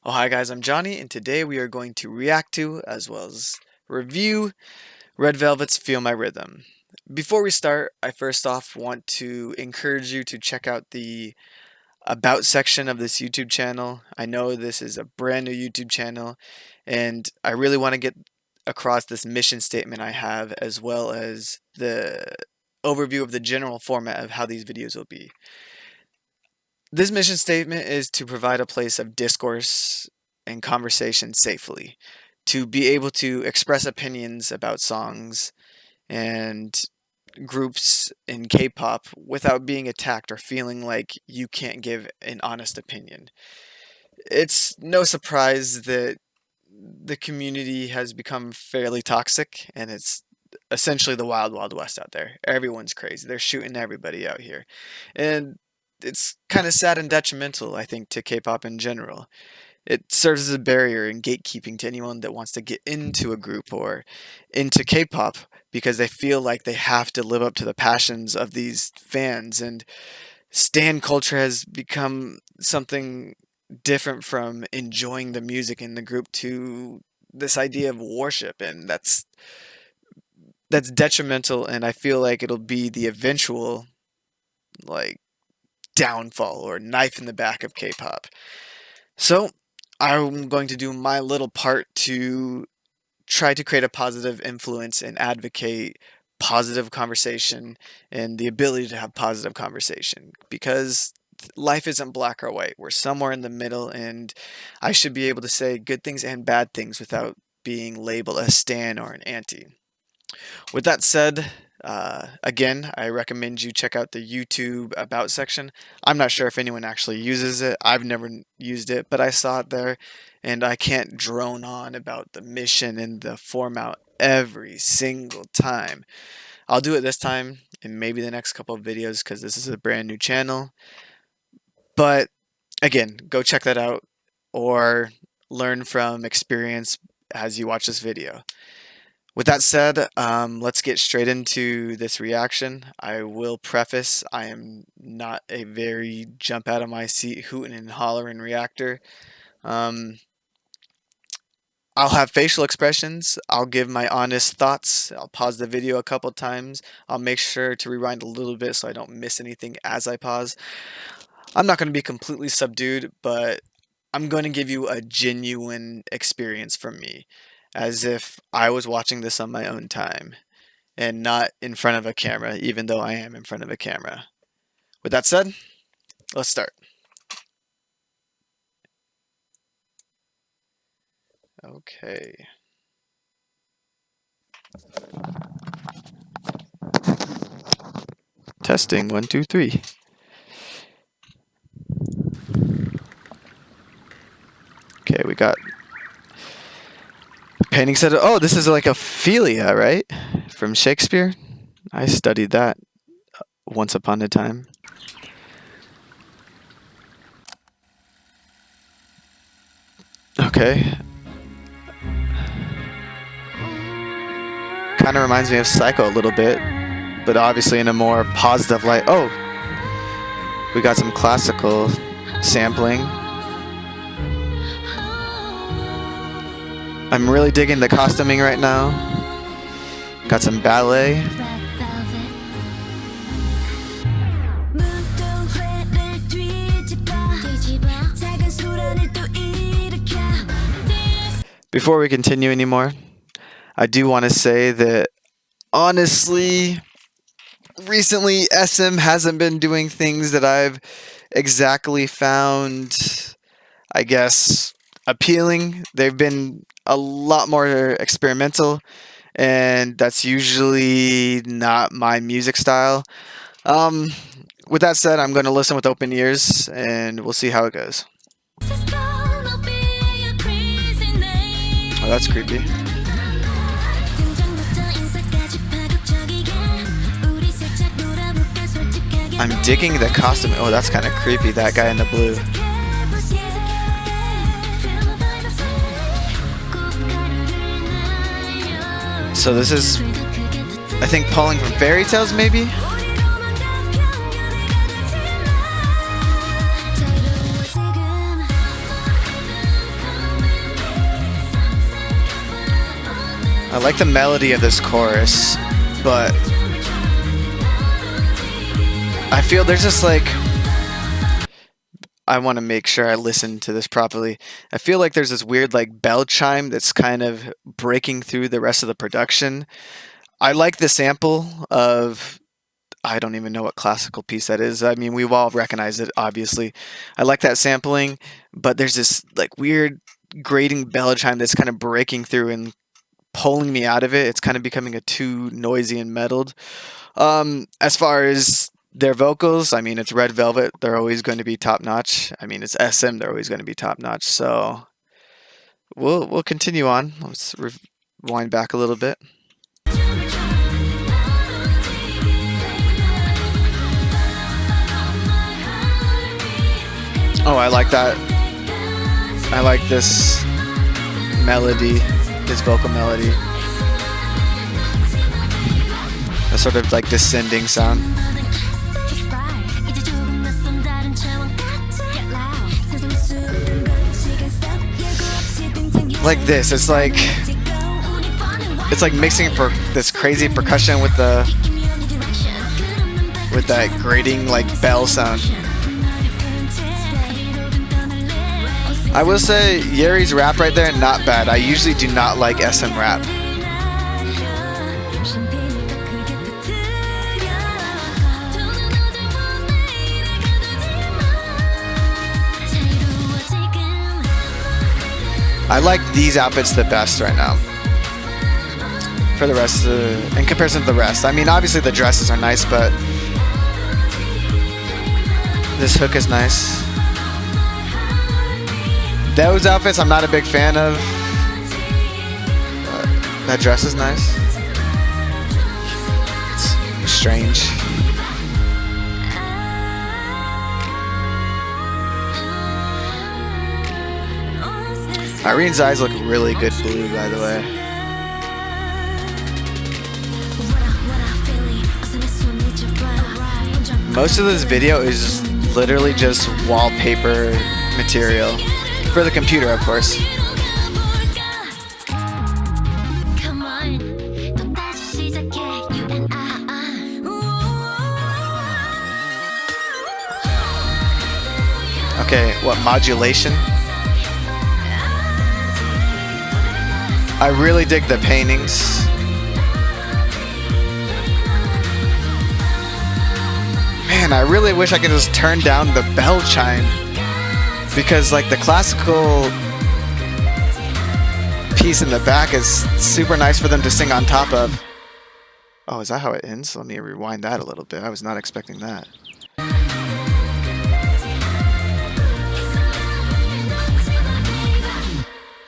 Oh, hi guys, I'm Johnny, and today we are going to react to, as well as review, Red Velvet's Feel My Rhythm. Before we start, I first off want to encourage you to check out the About section of this YouTube channel. I know this is a brand new YouTube channel, and I really want to get across this mission statement I have, as well as the overview of the general format of how these videos will be. This mission statement is to provide a place of discourse and conversation safely, to be able to express opinions about songs and groups in K-pop without being attacked or feeling like you can't give an honest opinion. It's no surprise that the community has become fairly toxic, and it's essentially the wild, wild west out there. Everyone's crazy. They're shooting everybody out here. And it's kind of sad and detrimental, I think, to K-pop in general. It serves as a barrier and gatekeeping to anyone that wants to get into a group or into K-pop because they feel like they have to live up to the passions of these fans. And stan culture has become something different from enjoying the music in the group to this idea of worship, and that's detrimental, and I feel like it'll be the eventual like downfall or knife in the back of K-pop. So I'm going to do my little part to try to create a positive influence and advocate positive conversation and the ability to have positive conversation, because life isn't black or white. We're somewhere in the middle, and I should be able to say good things and bad things without being labeled a stan or an anti. With that said, again, I recommend you check out the YouTube About section. I'm not sure if anyone actually uses it. I've never used it, but I saw it there, and I can't drone on about the mission and the format every single time. I'll do it this time and maybe the next couple of videos because this is a brand new channel. But again, go check that out or learn from experience as you watch this video. With that said, let's get straight into this reaction. I will preface, I am not a very jump out of my seat hooting and hollering reactor. I'll have facial expressions. I'll give my honest thoughts. I'll pause the video a couple times. I'll make sure to rewind a little bit so I don't miss anything as I pause. I'm not going to be completely subdued, but I'm going to give you a genuine experience from me, as if I was watching this on my own time and not in front of a camera, even though I am in front of a camera. With that said, let's start. Okay. Testing 1, 2, 3. Okay, we got painting said, oh, this is like Ophelia, right? From Shakespeare. I studied that once upon a time. Okay. Kind of reminds me of Psycho a little bit, but obviously in a more positive light. Oh, we got some classical sampling. I'm really digging the costuming right now. Got some ballet. Before we continue anymore, I do want to say that honestly, recently SM hasn't been doing things that I've exactly found, I guess, appealing. They've been a lot more experimental, and that's usually not my music style. With that said, I'm going to listen with open ears, and we'll see how it goes. Oh, that's creepy. I'm digging the costume. Oh, that's kind of creepy, that guy in the blue. So this is, I think, pulling from fairy tales, maybe? I like the melody of this chorus, but I feel there's just like, I want to make sure I listen to this properly. I feel like there's this weird like bell chime that's kind of breaking through the rest of the production. I like the sample of, I don't even know what classical piece that is. I mean, we've all recognized it, obviously. I like that sampling, but there's this like weird grating bell chime that's kind of breaking through and pulling me out of it. It's kind of becoming a too noisy and meddled. As far as their vocals, I mean, it's Red Velvet. They're always going to be top notch. I mean, it's SM. They're always going to be top notch. So we'll continue on. Let's rewind back a little bit. Oh, I like that. I like this melody, this vocal melody. A sort of like descending sound. Like this, it's like mixing this crazy percussion with that grating like bell sound. I will say Yeri's rap right there, not bad. I usually do not like SM rap. I like these outfits the best right now. For the rest of in comparison to the rest. I mean, obviously the dresses are nice, but this hook is nice. Those outfits I'm not a big fan of. That dress is nice. It's strange. Irene's eyes look really good blue, by the way. Most of this video is literally just wallpaper material. For the computer, of course. Okay, what, modulation? I really dig the paintings. Man, I really wish I could just turn down the bell chime. Because like the classical piece in the back is super nice for them to sing on top of. Oh, is that how it ends? Let me rewind that a little bit. I was not expecting that.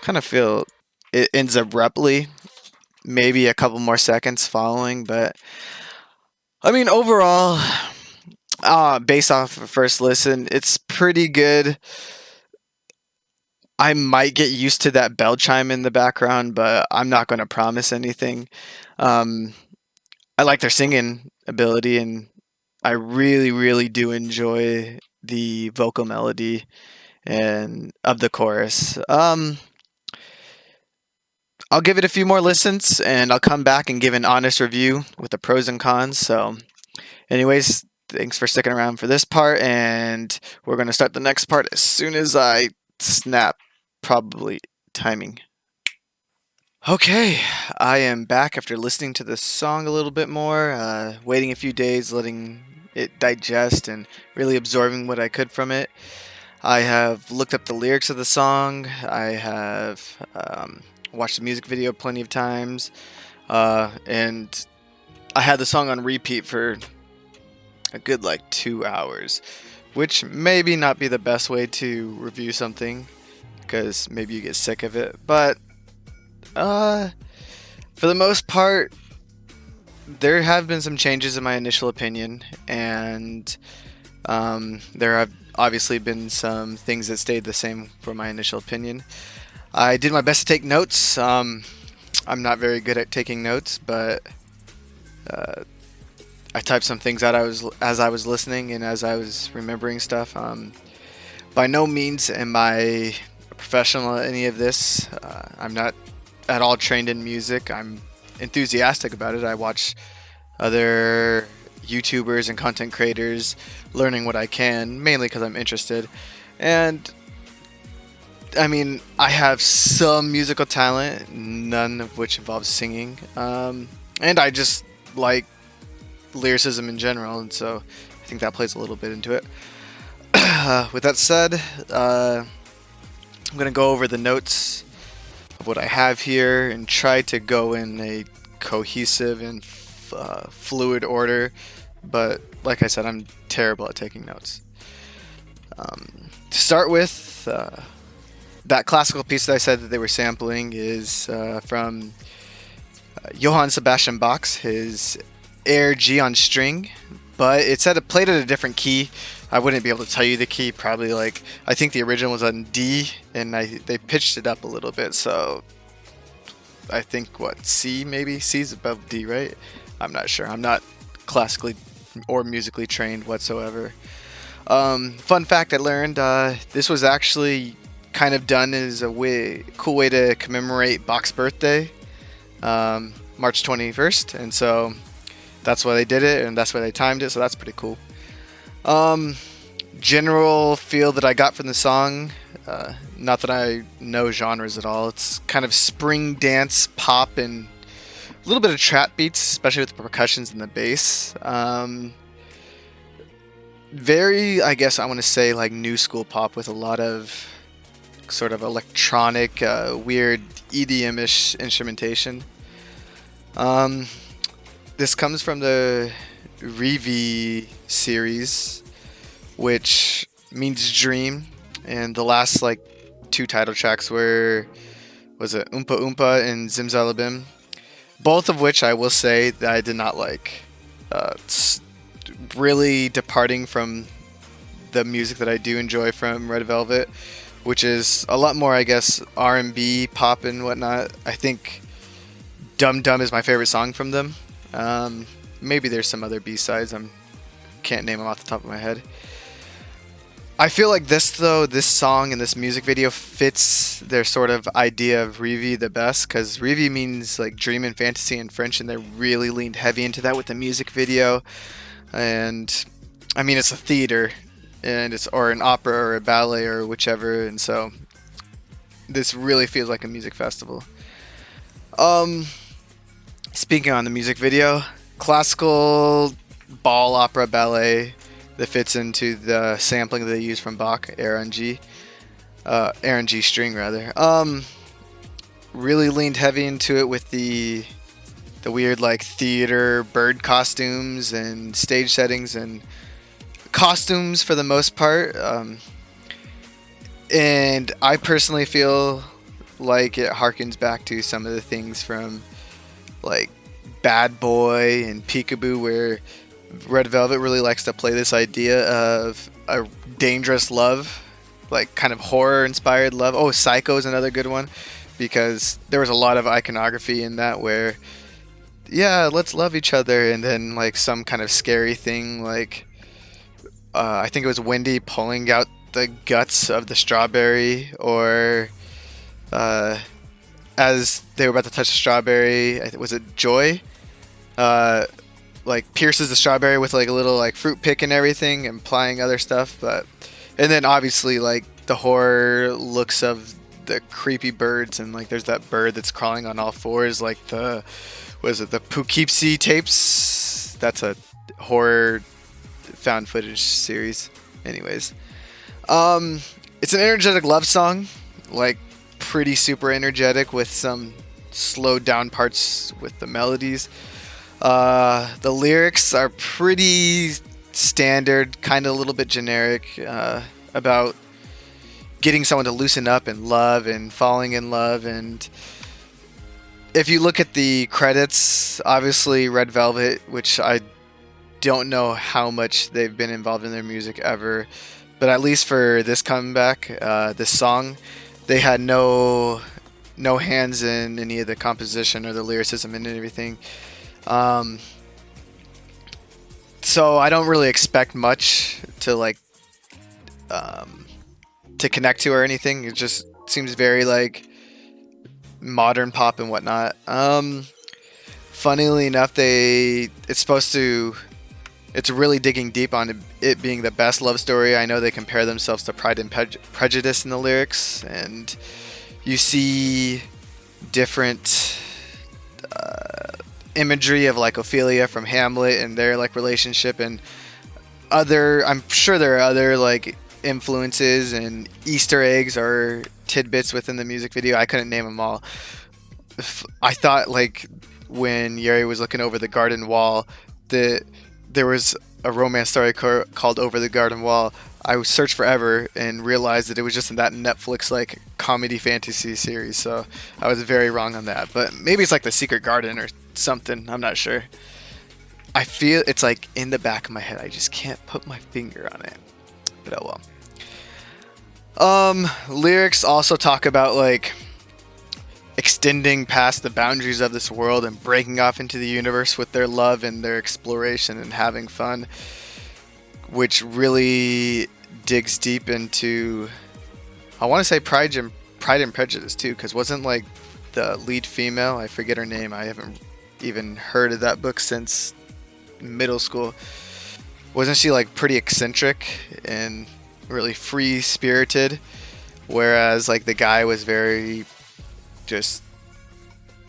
Kind of feel it ends abruptly. Maybe a couple more seconds following, but I mean overall, based off of first listen, it's pretty good. I might get used to that bell chime in the background, but I'm not going to promise anything. I like their singing ability, and I really, really do enjoy the vocal melody and of the chorus. I'll give it a few more listens, and I'll come back and give an honest review with the pros and cons. So, anyways, thanks for sticking around for this part, and we're going to start the next part as soon as I snap. Probably timing. Okay, I am back after listening to the song a little bit more, waiting a few days, letting it digest and really absorbing what I could from it. I have looked up the lyrics of the song. I have watched the music video plenty of times, and I had the song on repeat for a good like 2 hours, which maybe not be the best way to review something, because maybe you get sick of it, but for the most part, there have been some changes in my initial opinion, and there have obviously been some things that stayed the same for my initial opinion. I did my best to take notes. I'm not very good at taking notes, but I typed some things out as I was listening and as I was remembering stuff. By no means am I professional at any of this. I'm not at all trained in music. I'm enthusiastic about it. I watch other YouTubers and content creators learning what I can, mainly because I'm interested. And I mean, I have some musical talent, none of which involves singing. And I just like lyricism in general, and so I think that plays a little bit into it. With that said, I'm going to go over the notes of what I have here and try to go in a cohesive and fluid order, but like I said, I'm terrible at taking notes. To start with, that classical piece that I said that they were sampling is from Johann Sebastian Bach's his Air G on string, but it said it played at a different key. I wouldn't be able to tell you the key. Probably like I think the original was on D, and they pitched it up a little bit. So I think what C maybe C's above D, right? I'm not sure. I'm not classically or musically trained whatsoever. Fun fact I learned: this was actually kind of done as a cool way to commemorate Bach's birthday, March 21st, and so that's why they did it, and that's why they timed it. So that's pretty cool. General feel that I got from the song, not that I know genres at all. It's kind of spring dance pop and a little bit of trap beats, especially with the percussions and the bass. Very, I guess I want to say like new school pop with a lot of sort of electronic, weird EDM-ish instrumentation. This comes from the Revi series, which means dream, and the last like 2 title tracks was it Oompa Oompa and Zimzalabim, both of which I will say that I did not like. Really departing from the music that I do enjoy from Red Velvet, which is a lot more, I guess, R&B, pop and whatnot. I think Dum Dum is my favorite song from them. Maybe there's some other B-sides. Can't name them off the top of my head. I feel like this song and this music video fits their sort of idea of Revi the best, because Revi means like dream and fantasy in French, and they really leaned heavy into that with the music video. And I mean, it's a theater, and or an opera or a ballet or whichever, and so this really feels like a music festival. Speaking on the music video, classical ball opera ballet that fits into the sampling that they use from Bach, Air on G string rather. Really leaned heavy into it with the weird like theater bird costumes and stage settings and costumes for the most part. And I personally feel like it harkens back to some of the things from like Bad Boy and Peekaboo, where Red Velvet really likes to play this idea of a dangerous love, like kind of horror inspired love. Oh, Psycho is another good one, because there was a lot of iconography in that where, yeah, let's love each other, and then like some kind of scary thing, like I think it was Wendy pulling out the guts of the strawberry, or as they were about to touch the strawberry, was it Joy? Like pierces the strawberry with like a little like fruit pick and everything, implying other stuff. And then obviously like the horror looks of the creepy birds, and like there's that bird that's crawling on all fours, like the Poughkeepsie tapes. That's a horror found footage series. Anyways, it's an energetic love song, like pretty super energetic with some slowed down parts with the melodies. The lyrics are pretty standard, kind of a little bit generic, about getting someone to loosen up and love and falling in love. And if you look at the credits, obviously Red Velvet, which I don't know how much they've been involved in their music ever, but at least for this comeback, this song, they had no hands in any of the composition or the lyricism and everything. So I don't really expect much to like to connect to or anything. It just seems very like modern pop and whatnot. Funnily enough, it's really digging deep on it being the best love story. I know they compare themselves to Pride and Prejudice in the lyrics, and you see different imagery of like Ophelia from Hamlet and their like relationship, and I'm sure there are other like influences and Easter eggs or tidbits within the music video. I couldn't name them all. I thought like when Yuri was looking over the garden wall that there was a romance story called Over the Garden Wall. I searched forever and realized that it was just in that Netflix like comedy fantasy series. So I was very wrong on that. But maybe it's like The Secret Garden or something. I'm not sure. I feel it's like in the back of my head. I just can't put my finger on it. But oh well. Lyrics also talk about like extending past the boundaries of this world and breaking off into the universe with their love and their exploration and having fun, which really digs deep into, I want to say Pride and Prejudice too, because wasn't like the lead female, I forget her name, I haven't even heard of that book since middle school, wasn't she like pretty eccentric and really free spirited, whereas like the guy was very just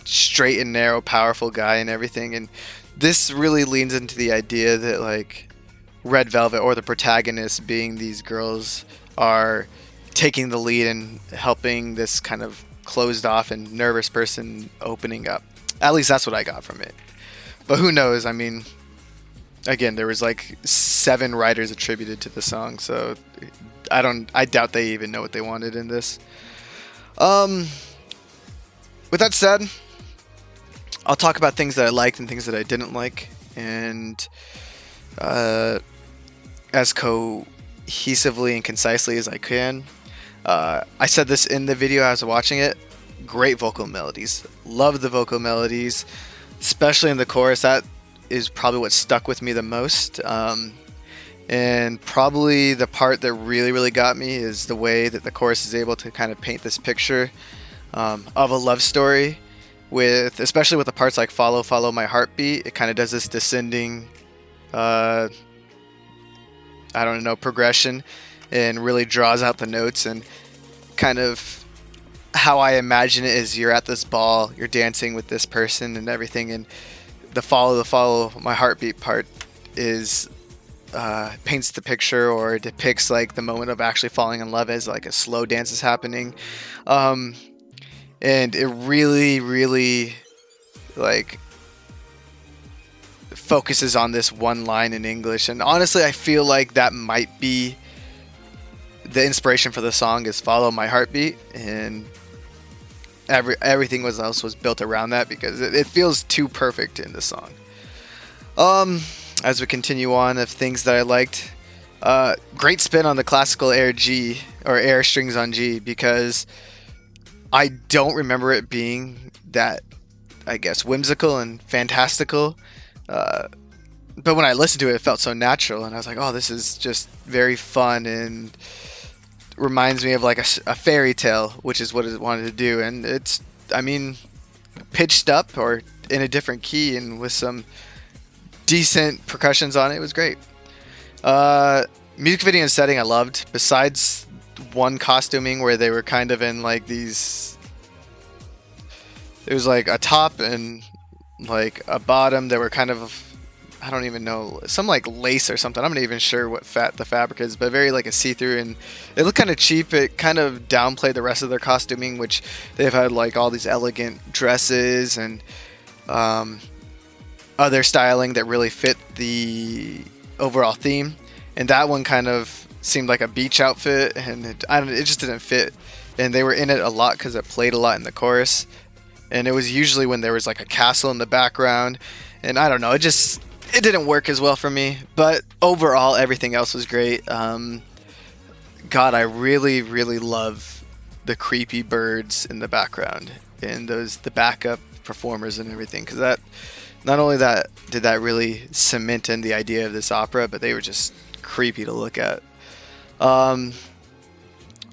straight and narrow, powerful guy and everything. And this really leans into the idea that like Red Velvet, or the protagonists being these girls, are taking the lead and helping this kind of closed off and nervous person opening up. At least that's what I got from it. But who knows? I mean, again, there was like 7 writers attributed to the song, so I doubt they even know what they wanted in this. With that said, I'll talk about things that I liked and things that I didn't like, and as cohesively and concisely as I can. I said this in the video I was watching it. Great vocal melodies. Love the vocal melodies, especially in the chorus. That is probably what stuck with me the most. And probably the part that really got me is the way that the chorus is able to kind of paint this picture of a love story, with especially with the parts like Follow Follow My Heartbeat. It kind of does this descending progression, and really draws out the notes, and kind of how I imagine it is you're at this ball, you're dancing with this person and everything, and the Follow My Heartbeat part is paints the picture or depicts like the moment of actually falling in love as like a slow dance is happening. And it really like focuses on this one line in English, and honestly I feel like that might be the inspiration for the song, is Follow My Heartbeat, and everything else was built around that because it feels too perfect in the song. As we continue on, of things that I liked, great spin on the classical air G, or air strings on G, because I don't remember it being that, I guess, whimsical and fantastical. But when I listened to it, it felt so natural, and I was like, oh, this is just very fun, and reminds me of like a fairy tale, which is what it wanted to do. And it's, I mean, pitched up or in a different key and with some decent percussions on it. It was great. Music video and setting I loved, besides one costuming where they were kind of in like these, it was like a top and like a bottom that were kind of, I don't even know, some like lace or something. I'm not even sure what the fabric is, but very like a see-through, and it looked kind of cheap. It kind of downplayed the rest of their costuming, which they've had like all these elegant dresses and other styling that really fit the overall theme. And that one kind of seemed like a beach outfit, and it just didn't fit. And they were in it a lot because it played a lot in the chorus, and it was usually when there was like a castle in the background, and I don't know, it didn't work as well for me. But overall, everything else was great. God, I really love the creepy birds in the background and the backup performers and everything, because that, not only that did that really cement in the idea of this opera, but they were just creepy to look at. I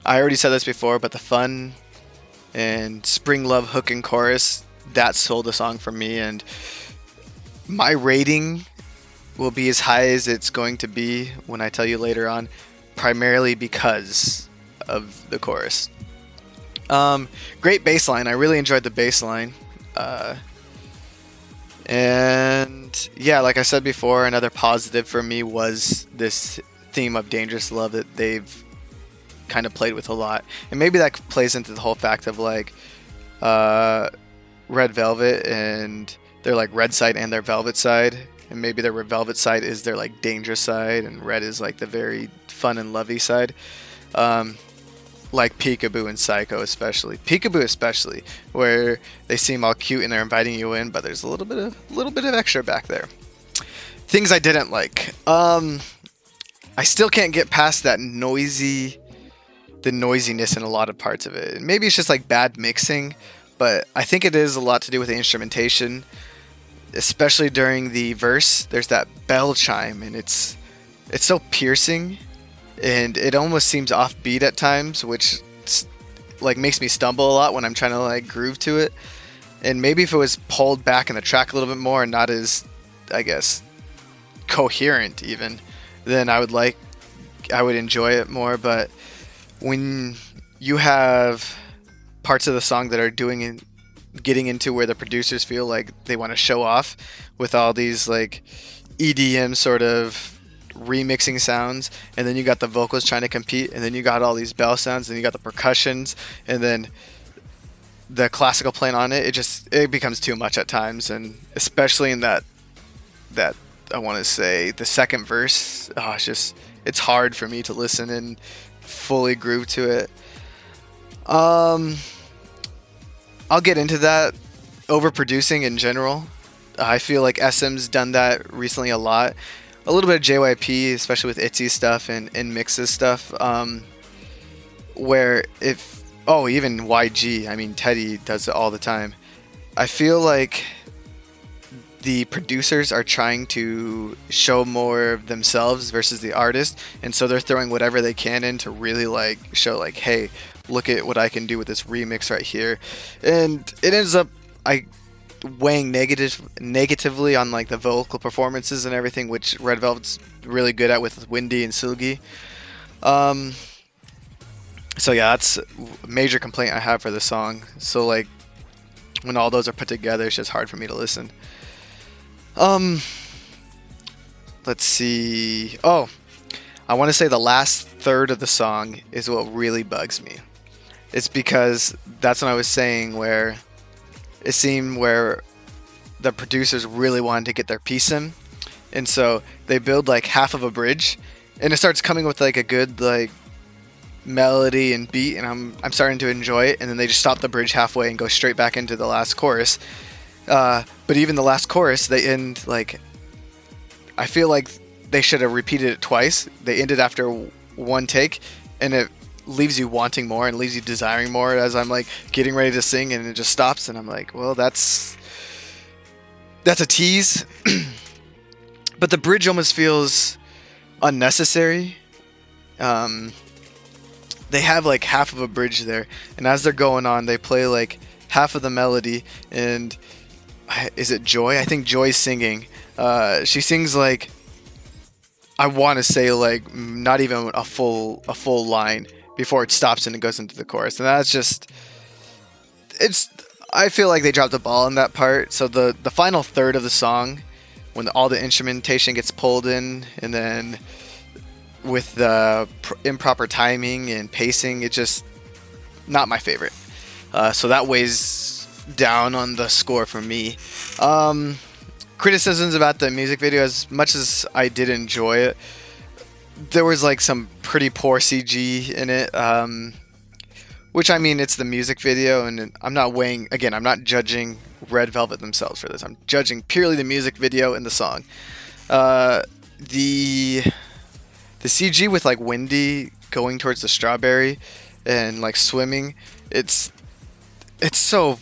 already said this before, but the fun and Spring Love hook and chorus, that sold the song for me. And my rating will be as high as it's going to be when I tell you later on, primarily because of the chorus. Great bass line. I really enjoyed the bass line. And yeah, like I said before, another positive for me was this theme of dangerous love that they've kind of played with a lot. And maybe that plays into the whole fact of like Red Velvet and their like red side and their velvet side. And maybe their velvet side is their like dangerous side, and red is like the very fun and lovey side. Like Peekaboo and Psycho especially. Peekaboo especially, where they seem all cute and they're inviting you in, but there's a little bit of extra back there. Things I didn't like. I still can't get past the noisiness in a lot of parts of it. Maybe it's just like bad mixing, but I think it is a lot to do with the instrumentation, especially during the verse. There's that bell chime, and it's so piercing, and it almost seems offbeat at times, which like makes me stumble a lot when I'm trying to like groove to it. And maybe if it was pulled back in the track a little bit more and not as, I guess, coherent even, then I would enjoy it more. But when you have parts of the song that are getting into where the producers feel like they want to show off with all these like EDM sort of remixing sounds, and then you got the vocals trying to compete, and then you got all these bell sounds, and you got the percussions, and then the classical playing on it, it becomes too much at times. And especially in that I want to say the second verse, it's hard for me to listen and fully groove to it. I'll get into that. Overproducing in general, I feel like SM's done that recently a lot. A little bit of JYP, especially with ITZY stuff and Mix's stuff, where even YG, I mean Teddy does it all the time. I feel like the producers are trying to show more of themselves versus the artist, and so they're throwing whatever they can in to really like show like, hey, look at what I can do with this remix right here. And it ends up weighing negatively on like the vocal performances and everything, which Red Velvet's really good at with Windy and Sugi. So yeah, that's a major complaint I have for the song. So like when all those are put together, it's just hard for me to listen. Let's see. Oh, I want to say the last third of the song is what really bugs me. It's because that's what I was saying, where it seemed where the producers really wanted to get their piece in, and so they build like half of a bridge, and it starts coming with like a good like melody and beat, and I'm starting to enjoy it, and then they just stop the bridge halfway and go straight back into the last chorus. But even the last chorus, they end like, I feel like they should have repeated it twice. They ended after one take, and it leaves you wanting more and leaves you desiring more as I'm like getting ready to sing, and it just stops, and I'm like, well, that's a tease. But the bridge almost feels unnecessary. They have like half of a bridge there, and as they're going on, they play like half of the melody. And is it Joy? I think Joy's singing. She sings like, I want to say like not even a full line before it stops and it goes into the chorus. And that's just, I feel like they dropped the ball in that part. So the final third of the song, when all the instrumentation gets pulled in, and then with the improper timing and pacing, it's just not my favorite. So that weighs down on the score for me. Criticisms about the music video, as much as I did enjoy it, there was like some pretty poor CG in it, which, I mean, it's the music video, and I'm not judging Red Velvet themselves for this. I'm judging purely the music video and the song. The CG with like Windy going towards the strawberry and like swimming, it's so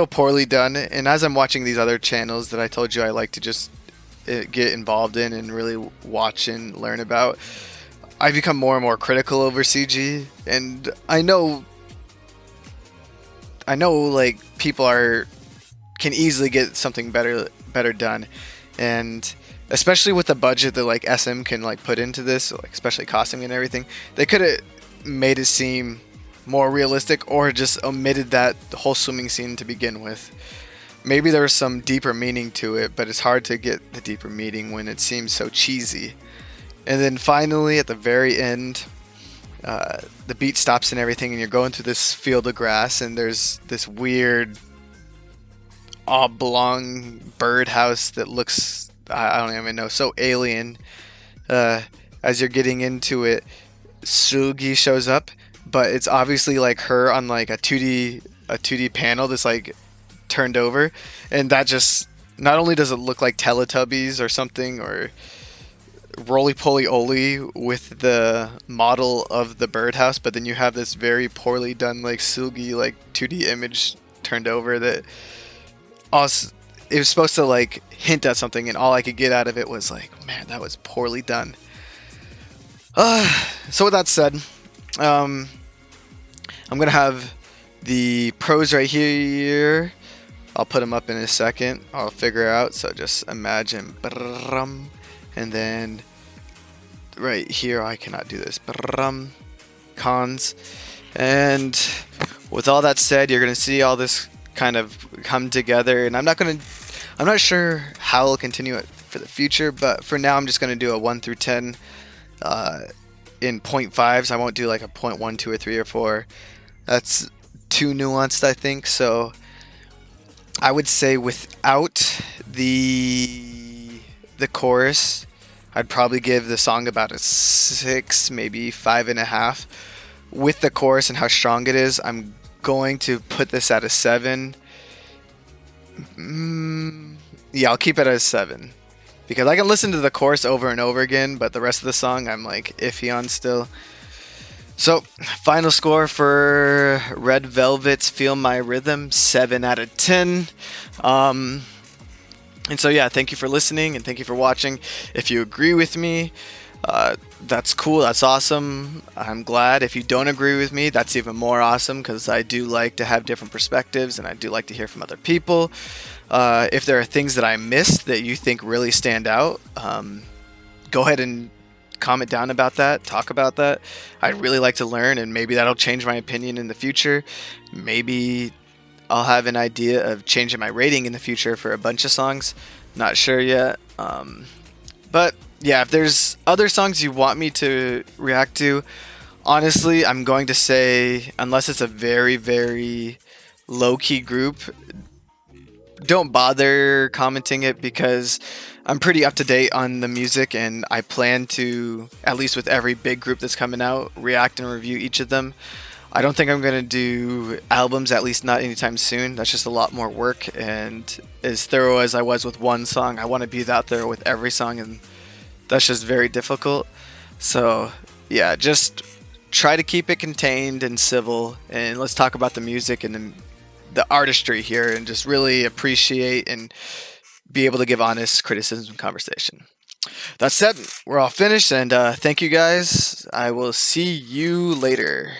poorly done. And as I'm watching these other channels that I told you I like to just get involved in and really watch and learn about, I become more and more critical over CG. And I know I know like people are can easily get something better done, and especially with the budget that like SM can like put into this, like especially costuming and everything, they could have made it seem more realistic or just omitted that whole swimming scene to begin with. Maybe there was some deeper meaning to it, but it's hard to get the deeper meaning when it seems so cheesy. And then finally, at the very end, the beat stops and everything, and you're going through this field of grass, and there's this weird oblong birdhouse that looks, I don't even know, so alien. As you're getting into it, Sugi shows up, but it's obviously like her on like a 2D panel that's like turned over, and that just not only does it look like Teletubbies or something or roly poly oly with the model of the birdhouse, but then you have this very poorly done like Sugi like 2D image turned over that also it was supposed to like hint at something, and all I could get out of it was like, man, that was poorly done. So with that said, I'm gonna have the pros right here. I'll put them up in a second. I'll figure out. So just imagine, and then right here, I cannot do this. Cons, and with all that said, you're gonna see all this kind of come together, and I'm not sure how I'll continue it for the future, but for now, I'm just gonna do a 1 through 10 in 0.5s. I won't do like a 0.1, 2, or 3, or 4. That's too nuanced, I think. So I would say without the chorus, I'd probably give the song about a 6, maybe 5.5. With the chorus and how strong it is, I'm going to put this at a 7. Yeah, I'll keep it at a 7. Because I can listen to the chorus over and over again, but the rest of the song I'm like iffy on still. So, final score for Red Velvet's Feel My Rhythm, 7 out of 10. And so yeah, thank you for listening and thank you for watching. If you agree with me, that's cool, that's awesome. I'm glad. If you don't agree with me, that's even more awesome, because I do like to have different perspectives and I do like to hear from other people. If there are things that I missed that you think really stand out, go ahead and comment down about that, talk about that. I'd really like to learn, and maybe that'll change my opinion in the future. Maybe I'll have an idea of changing my rating in the future for a bunch of songs. Not sure yet. But yeah, if there's other songs you want me to react to, honestly, I'm going to say, unless it's a very, very low-key group, don't bother commenting it, because I'm pretty up to date on the music, and I plan to, at least with every big group that's coming out, react and review each of them. I don't think I'm going to do albums, at least not anytime soon. That's just a lot more work, and as thorough as I was with one song, I want to be that thorough with every song, and that's just very difficult. So yeah, just try to keep it contained and civil, and let's talk about the music and the artistry here, and just really appreciate and be able to give honest criticism and conversation. That said, we're all finished, and thank you guys. I will see you later.